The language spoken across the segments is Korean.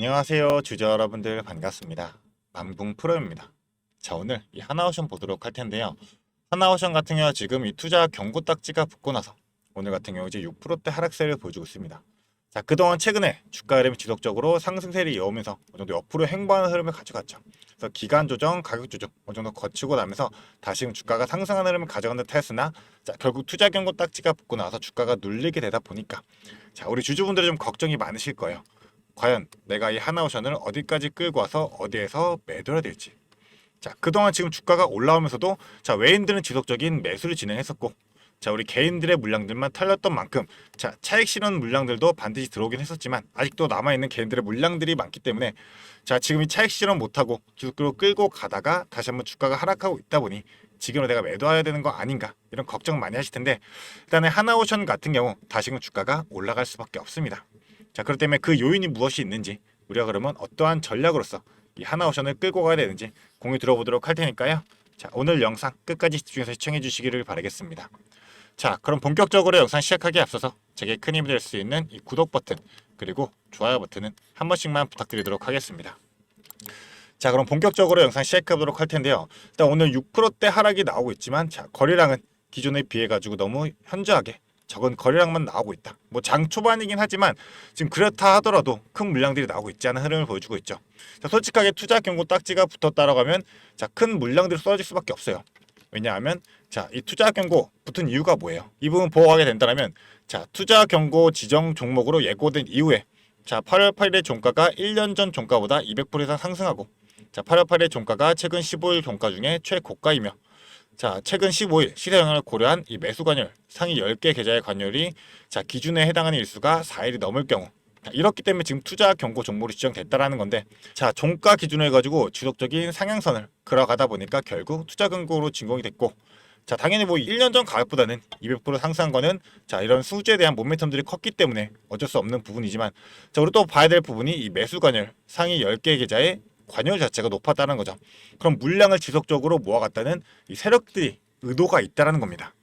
안녕하세요 주주 여러분들 반갑습니다. 만붕 프로입니다. 자, 오늘 이 하나오션 보도록 할 텐데요. 하나오션 같은 경우 지금 이 투자 경고 딱지가 붙고 나서 오늘 같은 경우 이제 6%대 하락세를 보여주고 있습니다. 자, 그동안 최근에 주가 흐름이 지속적으로 상승세를 이어오면서 어느 정도 옆으로 행보하는 흐름을 가져갔죠. 그래서 기간 조정, 가격 조정 어느 정도 거치고 나면서 다시 주가가 상승하는 흐름을 가져간 듯 했으나, 자, 결국 투자 경고 딱지가 붙고 나서 주가가 눌리게 되다 보니까, 자, 우리 주주분들이 좀 걱정이 많으실 거예요. 과연 내가 이 하나오션을 어디까지 끌고 와서 어디에서 매도해야 될지. 자, 그동안 지금 주가가 올라오면서도, 자, 외인들은 지속적인 매수를 진행했었고, 자, 우리 개인들의 물량들만 털렸던 만큼, 자, 차익 실현 물량들도 반드시 들어오긴 했었지만 아직도 남아있는 개인들의 물량들이 많기 때문에, 자, 지금 이 차익 실현 못하고 계속적으로 끌고 가다가 다시 한번 주가가 하락하고 있다 보니 지금은 내가 매도해야 되는 거 아닌가, 이런 걱정 많이 하실 텐데, 일단은 하나오션 같은 경우 다시금 주가가 올라갈 수밖에 없습니다. 자, 그렇기 때문에 그 요인이 무엇이 있는지, 우리가 그러면 어떠한 전략으로서 이 하나오션을 끌고 가야 되는지 공유 들어보도록 할 테니까요. 자, 오늘 영상 끝까지 집중해서 시청해 주시기를 바라겠습니다. 자, 그럼 본격적으로 영상 시작하기에 앞서서 제게 큰 힘이 될 수 있는 이 구독 버튼 그리고 좋아요 버튼은 한 번씩만 부탁드리도록 하겠습니다. 자, 그럼 본격적으로 영상 시작해 보도록 할 텐데요. 일단 오늘 6%대 하락이 나오고 있지만, 자, 거래량은 기존에 비해 가지고 너무 현저하게 적은 거래량만 나오고 있다. 뭐 장 초반이긴 하지만 지금 그렇다 하더라도 큰 물량들이 나오고 있지 않은 흐름을 보여주고 있죠. 자, 솔직하게 투자 경고 딱지가 붙었다라고 하면, 자, 큰 물량들이 쏟아질 수밖에 없어요. 왜냐하면, 자, 이 투자 경고 붙은 이유가 뭐예요? 이 부분 보호하게 된다면, 자, 투자 경고 지정 종목으로 예고된 이후에, 자, 8월 8일의 종가가 1년 전 종가보다 200% 이상 상승하고, 자, 8월 8일 종가가 최근 15일 종가 중에 최고가이며, 자, 최근 15일 시세 영향을 고려한 이 매수 관열 상위 10개 계좌의 관열이, 자, 기준에 해당하는 일수가 4일이 넘을 경우, 자, 이렇기 때문에 지금 투자 경고 종목으로 지정됐다라는 건데, 자, 종가 기준으로 해가지고 지속적인 상향선을 그어가다 보니까 결국 투자 경고로 진공이 됐고, 자, 당연히 뭐 1년 전 가격보다는 200% 상승한 거는, 자, 이런 수주에 대한 모멘텀들이 컸기 때문에 어쩔 수 없는 부분이지만, 자, 우리 또 봐야 될 부분이 이 매수 관열 상위 10개 계좌의 관여 자체가 높았다는 거죠. 그럼 물량을 지속적으로 모아갔다는 이 세력들이 의도가 있다라는 겁니다.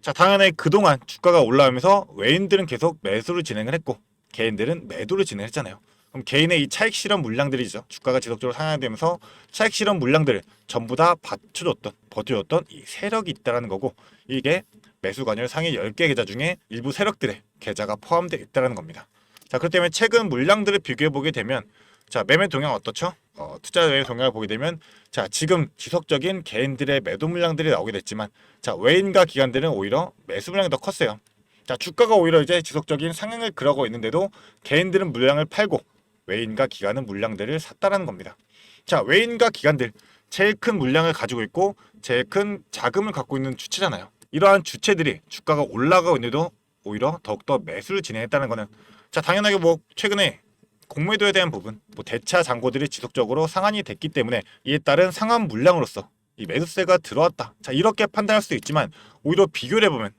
자, 당연히 그동안 주가가 올라오면서 외인들은 계속 매수를 진행을 했고 개인들은 매도를 진행했잖아요. 그럼 개인의 이 차익 실현 물량들이죠. 주가가 지속적으로 상향되면서 차익 실현 물량들을 전부 다 버텨줬던 이 세력이 있다라는 거고, 이게 매수 관여 상위 10개 계좌 중에 일부 세력들의 계좌가 포함되어 있다라는 겁니다. 자, 그렇기 때문에 최근 물량들을 비교해 보게 되면, 자, 매매 동향 어떻죠? 투자 매매 동향을 보게 되면, 자, 지금 지속적인 개인들의 매도 물량들이 나오게 됐지만, 자, 외인과 기관들은 오히려 매수 물량이 더 컸어요. 자, 주가가 오히려 이제 지속적인 상향을 그러고 있는데도 개인들은 물량을 팔고 외인과 기관은 물량들을 샀다라는 겁니다. 자, 외인과 기관들 제일 큰 물량을 가지고 있고 제일 큰 자금을 갖고 있는 주체잖아요. 이러한 주체들이 주가가 올라가고 있는데도 오히려 더욱더 매수를 진행했다는 거는, 자, 당연하게 뭐 최근에 공매도에 대한 부분, 뭐 대차 잔고들이 지속적으로 상한이 됐기 때문에 이에 따른 상한 물량으로서 이 매수세가 들어왔다. 자, 이렇게 판단할 수도 있지만 오히려 비교를 해보면,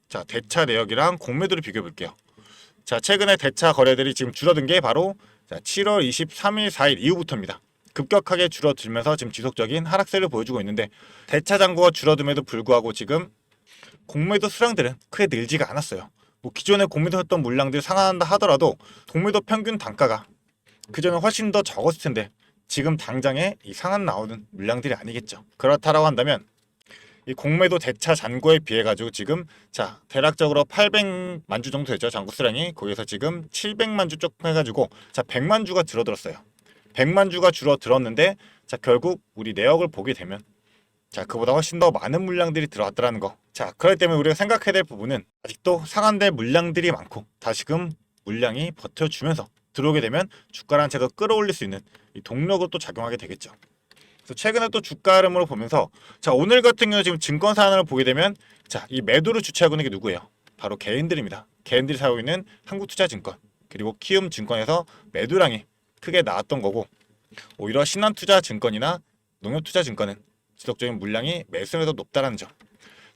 자, 대차 내역이랑 공매도를 비교해 볼게요. 자, 최근에 대차 거래들이 지금 줄어든 게 바로, 자, 7월 23일, 4일 이후부터입니다. 급격하게 줄어들면서 지금 지속적인 하락세를 보여주고 있는데, 대차 잔고가 줄어듦에도 불구하고 지금 공매도 수량들은 크게 늘지가 않았어요. 뭐 기존에 공매도했던 물량들이 상한한다 하더라도 공매도 평균 단가가 그전에 훨씬 더 적었을 텐데 지금 당장에 이 상한 나오는 물량들이 아니겠죠. 그렇다라고 한다면 이 공매도 대차 잔고에 비해 가지고 지금, 자, 대략적으로 800만 주 정도 되죠. 잔고 수량이. 거기서 지금 700만 주 조금 해가지고, 자, 100만 주가 줄어들었어요. 100만 주가 줄어들었는데, 자, 결국 우리 내역을 보게 되면, 자, 그보다 훨씬 더 많은 물량들이 들어왔다라는 거. 자, 그렇기 때문에 우리가 생각해야 될 부분은 아직도 상한될 물량들이 많고 다시금 물량이 버텨주면서 들어오게 되면 주가란 제도 끌어올릴 수 있는 이 동력을 또 작용하게 되겠죠. 그래서 최근에 또 주가 흐름으로 보면서, 자, 오늘 같은 경우 지금 증권사 하나를 보게 되면, 자, 이 매도를 주체하고 있는 게 누구예요? 바로 개인들입니다. 개인들이 사고 있는 한국투자증권 그리고 키움증권에서 매도량이 크게 나왔던 거고, 오히려 신한투자증권이나 농협투자증권은 지속적인 물량이 매수에서 높다라는 점.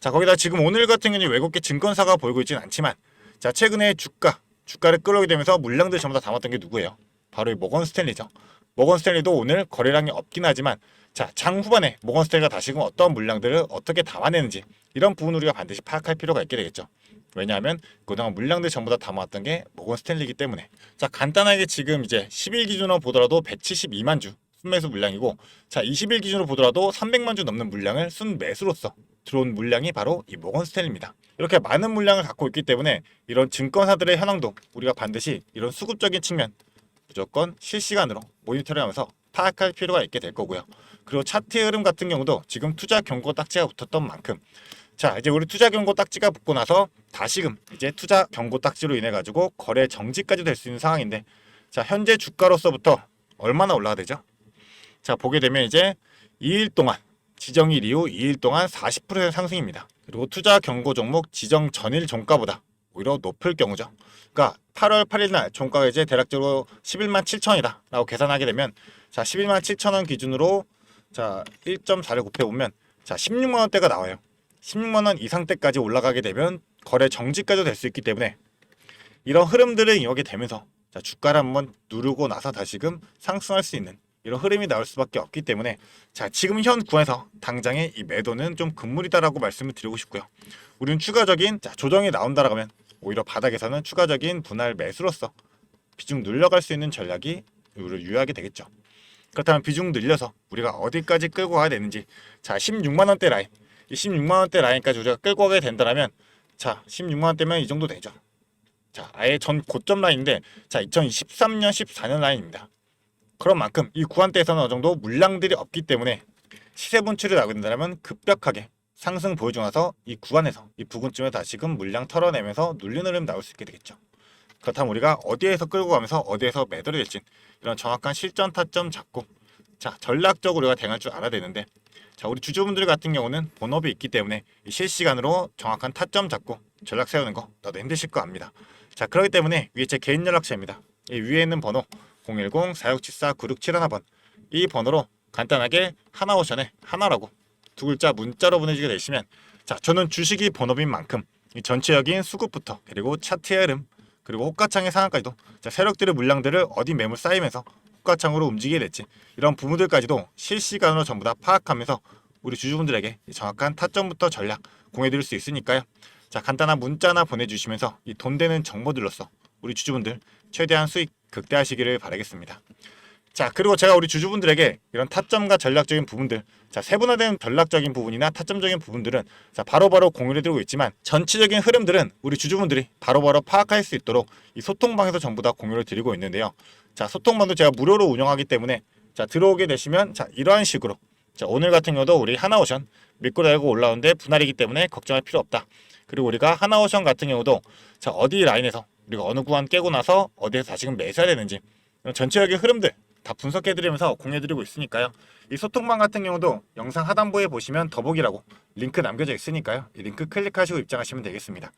자, 거기다 지금 오늘 같은 경우는 외국계 증권사가 보이고 있지는 않지만, 자, 최근에 주가를 끌어오게 되면서 물량들 전부 다 담았던 게 누구예요? 바로 이 모건 스탠리죠. 모건 스탠리도 오늘 거래량이 없긴 하지만, 자, 장 후반에 모건 스탠리가 다시금 어떤 물량들을 어떻게 담아내는지, 이런 부분 우리가 반드시 파악할 필요가 있게 되겠죠. 왜냐하면 그동안 물량들 전부 다 담아왔던 게 모건 스탠리이기 때문에. 자, 간단하게 지금 이제 10일 기준으로 보더라도 172만 주 순매수 물량이고, 자 20일 기준으로 보더라도 300만 주 넘는 물량을 순매수로서 들어온 물량이 바로 이 모건 스탠리입니다. 이렇게 많은 물량을 갖고 있기 때문에 이런 증권사들의 현황도 우리가 반드시 이런 수급적인 측면 무조건 실시간으로 모니터링하면서 파악할 필요가 있게 될 거고요. 그리고 차트의 흐름 같은 경우도 지금 투자 경고 딱지가 붙었던 만큼, 자 이제 우리 투자 경고 딱지가 붙고 나서 다시금 이제 투자 경고 딱지로 인해 가지고 거래 정지까지 될 수 있는 상황인데, 자 현재 주가로서부터 얼마나 올라가 되죠? 자 보게 되면 이제 2일 동안 지정일 이후 2일 동안 40% 상승입니다. 그리고 투자 경고 종목 지정 전일 종가보다 오히려 높을 경우죠. 그러니까 8월 8일 날 종가가 이제 대략적으로 11만 7천이다 라고 계산하게 되면, 자 11만 7천 원 기준으로 자 1.4를 곱해보면 자 16만 원대가 나와요. 16만 원 이상대까지 올라가게 되면 거래 정지까지 될 수 있기 때문에 이런 흐름들을 이용하게 되면서 자 주가를 한번 누르고 나서 다시금 상승할 수 있는 이런 흐름이 나올 수밖에 없기 때문에, 자 지금 현 구에서 당장의 이 매도는 좀 금물이다라고 말씀을 드리고 싶고요. 우리는 추가적인 조정이 나온다라고 하면 오히려 바닥에서는 추가적인 분할 매수로서 비중 늘려갈 수 있는 전략이 유효하게 되겠죠. 그렇다면 비중 늘려서 우리가 어디까지 끌고 가야 되는지, 자 16만 원대 라인, 이 16만 원대 라인까지 우리가 끌고 가게 된다면, 자 16만 원대면 이 정도 되죠. 자 아예 전 고점 라인인데, 자 2023년 14년 라인입니다. 그런 만큼 이 구간대에서는 어느 정도 물량들이 없기 때문에 시세 분출이 나게 된다면 급격하게 상승 보여주고 나서 이 구간에서 이 부근쯤에 다시금 물량 털어내면서 눌리는 흐름 나올 수 있게 되겠죠. 그렇다면 우리가 어디에서 끌고 가면서 어디에서 매도를 될지 이런 정확한 실전 타점 잡고, 자 전략적으로 우리가 대응할 줄 알아야 되는데, 자 우리 주주분들 같은 경우는 본업이 있기 때문에 이 실시간으로 정확한 타점 잡고 전략 세우는 거 너도 힘드실 거 압니다. 자 그렇기 때문에 위에 제 개인 연락처입니다. 이 위에 있는 번호 010-4674-9671번, 이 번호로 간단하게 하나오션에 하나라고 두 글자 문자로 보내주게 되시면, 자 저는 주식이 본업인 만큼 이 전체적인 수급부터 그리고 차트의 흐름 그리고 호가창의 상황까지도, 자 세력들의 물량들을 어디 매물 쌓이면서 호가창으로 움직이게 될지 이런 부분들까지도 실시간으로 전부 다 파악하면서 우리 주주분들에게 정확한 타점부터 전략 공유해드릴 수 있으니까요. 자 간단한 문자나 보내주시면서 이 돈 되는 정보들로서 우리 주주분들 최대한 수익 극대화하시기를 바라겠습니다. 자 그리고 제가 우리 주주분들에게 이런 타점과 전략적인 부분들, 자 세분화된 전략적인 부분이나 타점적인 부분들은 자 바로바로 공유해드리고 있지만, 전체적인 흐름들은 우리 주주분들이 바로바로 파악할 수 있도록 이 소통방에서 전부 다 공유를 드리고 있는데요. 자 소통방도 제가 무료로 운영하기 때문에 자 들어오게 되시면 자 이러한 식으로, 자 오늘 같은 경우도 우리 하나오션 믿고 달고 올라오는데 분할이기 때문에 걱정할 필요 없다. 그리고 우리가 하나오션 같은 경우도 자 어디 라인에서 우리가 어느 구간 깨고 나서 어디에서 다시금 매수해야 되는지 전체적인 흐름들 다 분석해드리면서 공유해드리고 있으니까요. 이 소통방 같은 경우도 영상 하단부에 보시면 더보기라고 링크 남겨져 있으니까요. 이 링크 클릭하시고 입장하시면 되겠습니다.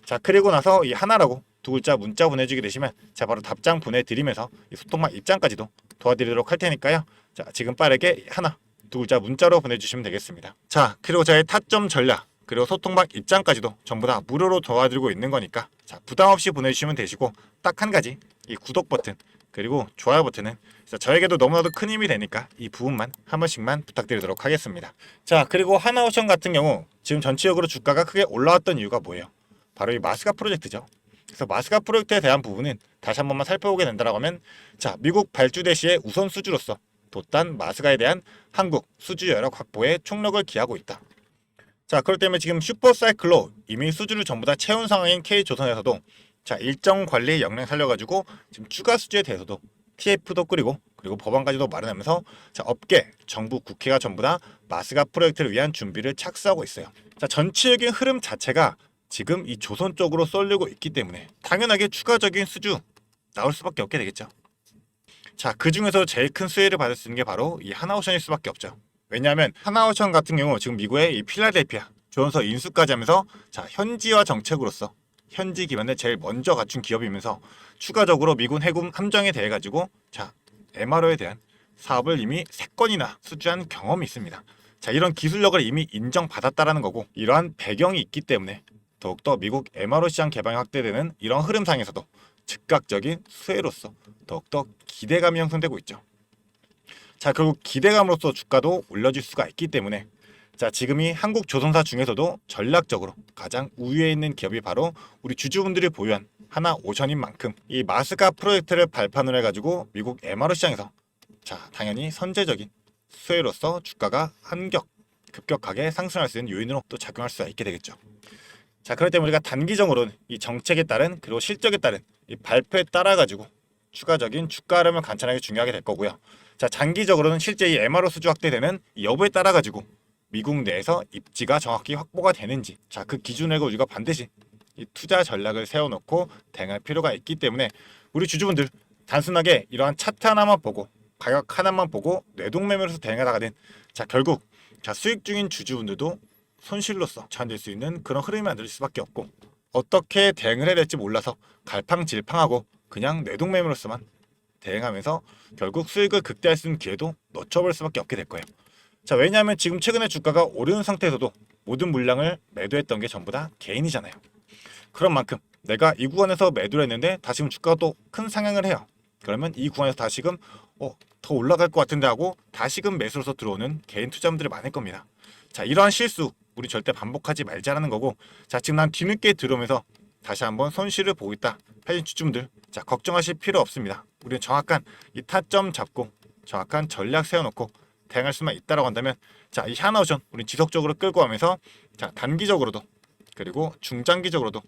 자 그리고 나서 이 하나라고 두 글자 문자 보내주게 되시면 자 바로 답장 보내드리면서 이 소통방 입장까지도 도와드리도록 할 테니까요. 자 지금 빠르게 하나 두 글자 문자로 보내주시면 되겠습니다. 자 그리고 저의 타점 전략 그리고 소통방 입장까지도 전부 다 무료로 도와드리고 있는 거니까 자 부담없이 보내주시면 되시고, 딱 한 가지 이 구독 버튼 그리고 좋아요 버튼은 저에게도 너무나도 큰 힘이 되니까 이 부분만 한 번씩만 부탁드리도록 하겠습니다. 자 그리고 하나오션 같은 경우 지금 전체적으로 주가가 크게 올라왔던 이유가 뭐예요? 바로 이 마스가 프로젝트죠. 그래서 마스가 프로젝트에 대한 부분은 다시 한 번만 살펴보게 된다고 하면, 자 미국 발주대 시의 우선 수주로서 돛단 마스가에 대한 한국 수주 여력 확보에 총력을 기하고 있다. 자 그렇기 때문에 지금 슈퍼사이클로 이미 수주를 전부 다 채운 상황인 K조선에서도 자 일정 관리 역량 살려가지고 지금 추가 수주에 대해서도 TF도 끓이고 그리고 법안까지도 마련하면서 자 업계, 정부, 국회가 전부 다 마스가 프로젝트를 위한 준비를 착수하고 있어요. 자 전체적인 흐름 자체가 지금 이 조선 쪽으로 쏠리고 있기 때문에 당연하게 추가적인 수주 나올 수밖에 없게 되겠죠. 자 그중에서 제일 큰 수혜를 받을 수 있는 게 바로 이 하나오션일 수밖에 없죠. 왜냐하면 하나오션 같은 경우 지금 미국의 이 필라델피아 조선소 인수까지 하면서 자 현지화 정책으로서 현지 기반을 제일 먼저 갖춘 기업이면서 추가적으로 미군 해군 함정에 대해 가지고 자 MRO에 대한 사업을 이미 3건이나 수주한 경험이 있습니다. 자 이런 기술력을 이미 인정받았다라는 거고, 이러한 배경이 있기 때문에 더욱더 미국 MRO 시장 개방이 확대되는 이런 흐름상에서도 즉각적인 수혜로서 더욱더 기대감이 형성되고 있죠. 자 결국 기대감으로써 주가도 올려질 수가 있기 때문에 자, 지금이 한국 조선사 중에서도 전략적으로 가장 우위에 있는 기업이 바로 우리 주주분들이 보유한 하나오션인 만큼 이 마스가 프로젝트를 발판으로 해가지고 미국 MRO 시장에서 자, 당연히 선제적인 수혜로서 주가가 급격하게 상승할 수 있는 요인으로 또 작용할 수가 있게 되겠죠. 자, 그렇기 때문에 우리가 단기적으로는 이 정책에 따른 그리고 실적에 따른 이 발표에 따라 가지고 추가적인 주가 흐름을 관찰하는 게 중요하게 될 거고요. 자, 장기적으로는 실제 이 MRO 수주 확대되는 이 여부에 따라 가지고 미국 내에서 입지가 정확히 확보가 되는지, 자, 그 기준을 우리가 반드시 이 투자 전략을 세워놓고 대응할 필요가 있기 때문에 우리 주주분들 단순하게 이러한 차트 하나만 보고 가격 하나만 보고 뇌동매매로서 대응하다가는 자, 결국 자, 수익 중인 주주분들도 손실로서 처한될 수 있는 그런 흐름이 만들 수밖에 없고, 어떻게 대응을 해야 될지 몰라서 갈팡질팡하고 그냥 뇌동매매로서만 대응하면서 결국 수익을 극대화할 수 있는 기회도 놓쳐버릴 수밖에 없게 될 거예요. 자, 왜냐하면 지금 최근에 주가가 오르는 상태에서도 모든 물량을 매도했던 게 전부 다 개인이잖아요. 그런 만큼 내가 이 구간에서 매도를 했는데 다시금 주가가 또 큰 상향을 해요. 그러면 이 구간에서 다시금 더 올라갈 것 같은데 하고 다시금 매수로서 들어오는 개인 투자자분들이 많을 겁니다. 자, 이러한 실수 우리 절대 반복하지 말자라는 거고, 자, 지금 난 뒤늦게 들어오면서 다시 한번 손실을 보고 있다 하신 주주분들, 자, 걱정하실 필요 없습니다. 우리는 정확한 이 타점 잡고 정확한 전략 세워놓고 대응할 수만 있다라고 한다면, 자, 이 하나오션 우리 지속적으로 끌고 가면서 자, 단기적으로도 그리고 중장기적으로도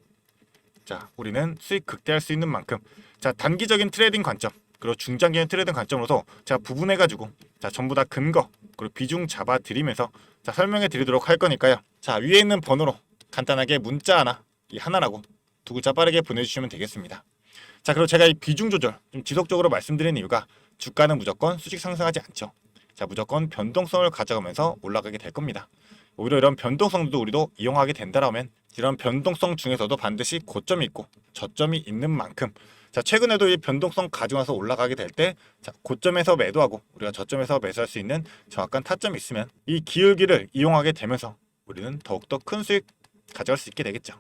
자, 우리는 수익 극대화할 수 있는 만큼 자, 단기적인 트레이딩 관점 그리고 중장기적인 트레이딩 관점으로서 제가 부분해가지고 자, 전부 다 근거 그리고 비중 잡아 드리면서 자, 설명해 드리도록 할 거니까요. 자, 위에 있는 번호로 간단하게 문자 하나 이 하나라고 두 글자 빠르게 보내주시면 되겠습니다. 자, 그리고 제가 이 비중 조절 좀 지속적으로 말씀드리는 이유가 주가는 무조건 수직 상승하지 않죠. 자, 무조건 변동성을 가져가면서 올라가게 될 겁니다. 오히려 이런 변동성도 우리도 이용하게 된다라면 이런 변동성 중에서도 반드시 고점이 있고 저점이 있는 만큼 자, 최근에도 이 변동성 가져와서 올라가게 될 때 자, 고점에서 매도하고 우리가 저점에서 매수할 수 있는 정확한 타점이 있으면 이 기울기를 이용하게 되면서 우리는 더욱더 큰 수익 가져갈 수 있게 되겠죠.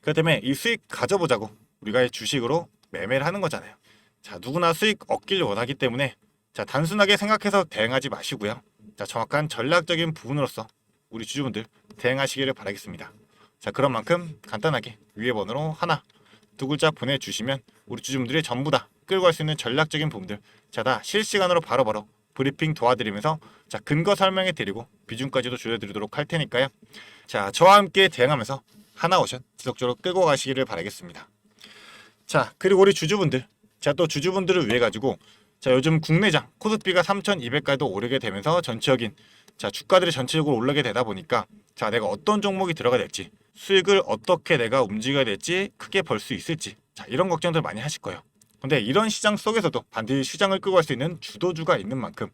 그렇기 때문에 이 수익 가져보자고 우리가 이 주식으로 매매를 하는 거잖아요. 자, 누구나 수익 얻기를 원하기 때문에 자, 단순하게 생각해서 대응하지 마시고요. 자, 정확한 전략적인 부분으로서 우리 주주분들 대응하시기를 바라겠습니다. 자, 그런 만큼 간단하게 위에 번호로 하나, 두 글자 보내주시면 우리 주주분들이 전부 다 끌고 갈 수 있는 전략적인 부분들 자, 다 실시간으로 바로바로 브리핑 도와드리면서 자, 근거 설명해 드리고 비중까지도 줄여드리도록 할 테니까요. 자, 저와 함께 대응하면서 하나오션 지속적으로 끌고 가시기를 바라겠습니다. 자, 그리고 우리 주주분들 자, 또 주주분들을 위해 가지고 자, 요즘 국내장 코스피가 3,200까지도 오르게 되면서 전체적인 자, 주가들이 전체적으로 올라게 되다 보니까 자, 내가 어떤 종목이 들어가야 될지 수익을 어떻게 내가 움직여야 될지 크게 벌 수 있을지 자, 이런 걱정들 많이 하실 거예요. 근데 이런 시장 속에서도 반드시 시장을 끌고 갈 수 있는 주도주가 있는 만큼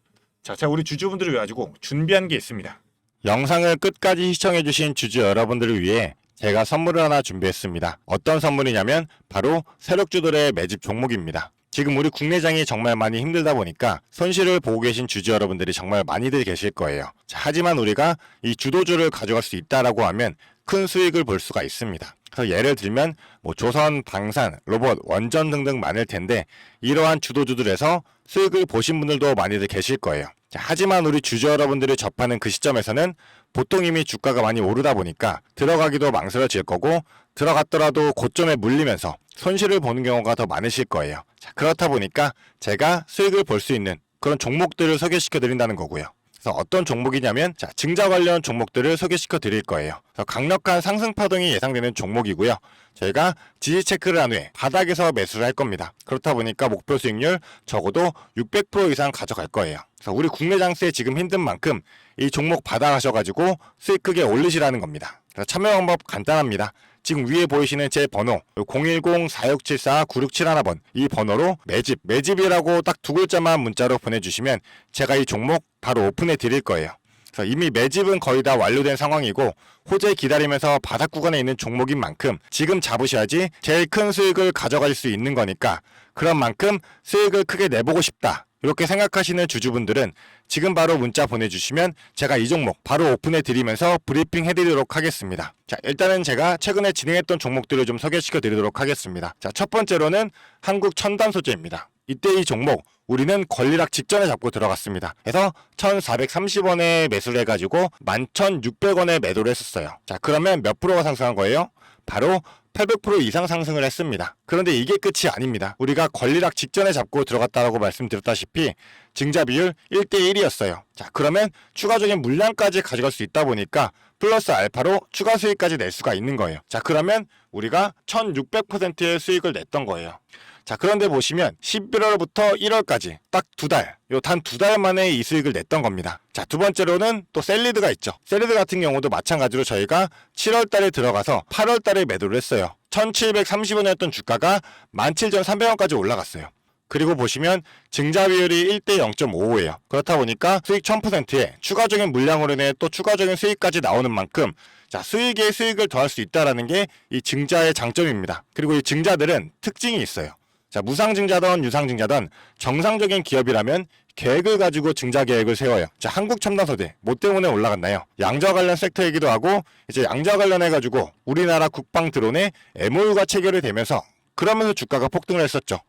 자, 제가 우리 주주분들을 위해 가지고 준비한 게 있습니다. 영상을 끝까지 시청해주신 주주 여러분들을 위해 제가 선물을 하나 준비했습니다. 어떤 선물이냐면 바로 세력주들의 매집 종목입니다. 지금 우리 국내장이 정말 많이 힘들다 보니까 손실을 보고 계신 주주 여러분들이 정말 많이들 계실 거예요. 자, 하지만 우리가 이 주도주를 가져갈 수 있다라고 하면 큰 수익을 볼 수가 있습니다. 그래서 예를 들면 뭐 조선, 방산, 로봇, 원전 등등 많을 텐데 이러한 주도주들에서 수익을 보신 분들도 많이들 계실 거예요. 자, 하지만 우리 주주 여러분들이 접하는 그 시점에서는 보통 이미 주가가 많이 오르다 보니까 들어가기도 망설여질 거고 들어갔더라도 고점에 물리면서 손실을 보는 경우가 더 많으실 거예요. 자, 그렇다 보니까 제가 수익을 볼 수 있는 그런 종목들을 소개시켜 드린다는 거고요. 그래서 어떤 종목이냐면 자, 증자 관련 종목들을 소개시켜 드릴 거예요. 그래서 강력한 상승 파동이 예상되는 종목이고요. 저희가 지지 체크를 한 후에 바닥에서 매수를 할 겁니다. 그렇다 보니까 목표 수익률 적어도 600% 이상 가져갈 거예요. 그래서 우리 국내 장세 지금 힘든 만큼 이 종목 받아가셔가지고 수익 크게 올리시라는 겁니다. 그래서 참여 방법 간단합니다. 지금 위에 보이시는 제 번호 010-4674-9671번 이 번호로 매집이라고 딱 두 글자만 문자로 보내주시면 제가 이 종목 바로 오픈해 드릴 거예요. 그래서 이미 매집은 거의 다 완료된 상황이고 호재 기다리면서 바닥 구간에 있는 종목인 만큼 지금 잡으셔야지 제일 큰 수익을 가져갈 수 있는 거니까 그런 만큼 수익을 크게 내보고 싶다. 이렇게 생각하시는 주주분들은 지금 바로 문자 보내주시면 제가 이 종목 바로 오픈해 드리면서 브리핑 해드리도록 하겠습니다. 자, 일단은 제가 최근에 진행했던 종목들을 좀 소개시켜 드리도록 하겠습니다. 자, 첫 번째로는 한국 첨단 소재입니다. 이때 이 종목 우리는 권리락 직전에 잡고 들어갔습니다. 그래서 1,430원에 매수를 해가지고 11,600원에 매도를 했었어요. 자, 그러면 몇 프로가 상승한 거예요? 바로 800% 이상 상승을 했습니다. 그런데 이게 끝이 아닙니다. 우리가 권리락 직전에 잡고 들어갔다라고 말씀드렸다시피 증자 비율 1대1이었어요. 자, 그러면 추가적인 물량까지 가져갈 수 있다 보니까 플러스 알파로 추가 수익까지 낼 수가 있는 거예요. 자, 그러면 우리가 1600%의 수익을 냈던 거예요. 자, 그런데 보시면 11월부터 1월까지 딱 두 달, 단 두 달 만에 이 수익을 냈던 겁니다. 자, 두 번째로는 또 셀리드가 있죠. 셀리드 같은 경우도 마찬가지로 저희가 7월 달에 들어가서 8월 달에 매도를 했어요. 1730원이었던 주가가 17,300원까지 올라갔어요. 그리고 보시면 증자 비율이 1대 0.55예요. 그렇다 보니까 수익 1000%에 추가적인 물량으로 인해 또 추가적인 수익까지 나오는 만큼 자, 수익에 수익을 더할 수 있다는 게 이 증자의 장점입니다. 그리고 이 증자들은 특징이 있어요. 자, 무상증자든 유상증자든 정상적인 기업이라면 계획을 가지고 증자 계획을 세워요. 자, 한국첨단소재 뭐 때문에 올라갔나요? 양자 관련 섹터이기도 하고 이제 양자 관련해가지고 우리나라 국방 드론에 MOU가 체결이 되면서 그러면서 주가가 폭등을 했었죠.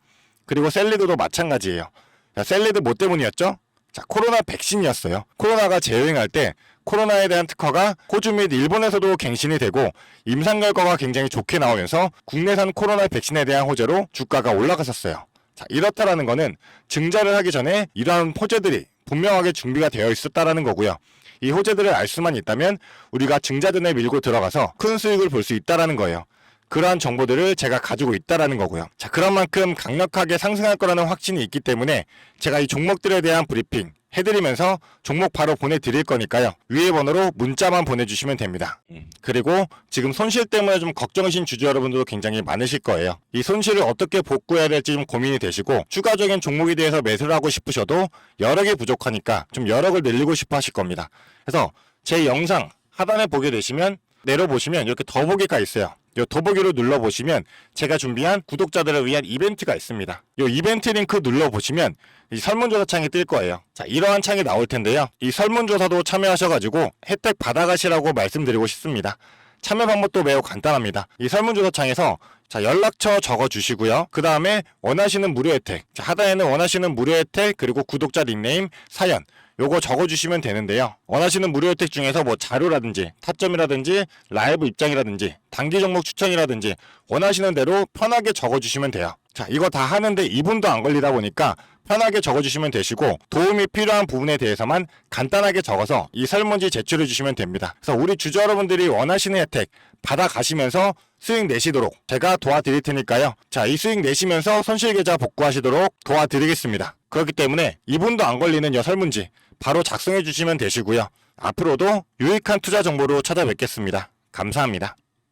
그리고 셀리드도 마찬가지예요. 자, 셀리드 뭐 때문이었죠? 자, 코로나 백신이었어요. 코로나가 재유행할 때 코로나에 대한 특허가 호주 및 일본에서도 갱신이 되고 임상 결과가 굉장히 좋게 나오면서 국내산 코로나 백신에 대한 호재로 주가가 올라갔었어요. 자, 이렇다라는 거는 증자를 하기 전에 이러한 호재들이 분명하게 준비가 되어 있었다라는 거고요. 이 호재들을 알 수만 있다면 우리가 증자전에 밀고 들어가서 큰 수익을 볼 수 있다라는 거예요. 그러한 정보들을 제가 가지고 있다라는 거고요. 자, 그런 만큼 강력하게 상승할 거라는 확신이 있기 때문에 제가 이 종목들에 대한 브리핑 해드리면서 종목 바로 보내드릴 거니까요. 위에 번호로 문자만 보내주시면 됩니다. 그리고 지금 손실 때문에 좀 걱정이신 주주 여러분들도 굉장히 많으실 거예요. 이 손실을 어떻게 복구해야 될지 좀 고민이 되시고 추가적인 종목에 대해서 매수를 하고 싶으셔도 여력이 부족하니까 좀 여력을 늘리고 싶어 하실 겁니다. 그래서 제 영상 하단에 보게 되시면 내려보시면 이렇게 더보기가 있어요. 이 더보기로 눌러보시면 제가 준비한 구독자들을 위한 이벤트가 있습니다. 이 이벤트 링크 눌러보시면 이 설문조사 창이 뜰 거예요. 자, 이러한 창이 나올 텐데요. 이 설문조사도 참여하셔가지고 혜택 받아가시라고 말씀드리고 싶습니다. 참여 방법도 매우 간단합니다. 이 설문조사 창에서 자, 연락처 적어주시고요. 그 다음에 원하시는 무료 혜택, 자, 하단에는 원하시는 무료 혜택 그리고 구독자 닉네임, 사연 요거 적어주시면 되는데요. 원하시는 무료 혜택 중에서 뭐 자료라든지 타점이라든지 라이브 입장이라든지 단기 종목 추천이라든지 원하시는 대로 편하게 적어주시면 돼요. 자, 이거 다 하는데 2분도 안 걸리다 보니까 편하게 적어주시면 되시고 도움이 필요한 부분에 대해서만 간단하게 적어서 이 설문지 제출해 주시면 됩니다. 그래서 우리 주주 여러분들이 원하시는 혜택 받아가시면서 수익 내시도록 제가 도와드릴 테니까요. 자, 이 수익 내시면서 손실계좌 복구하시도록 도와드리겠습니다. 그렇기 때문에 2분도 안 걸리는 이 설문지 바로 작성해 주시면 되시고요. 앞으로도 유익한 투자 정보로 찾아뵙겠습니다. 감사합니다.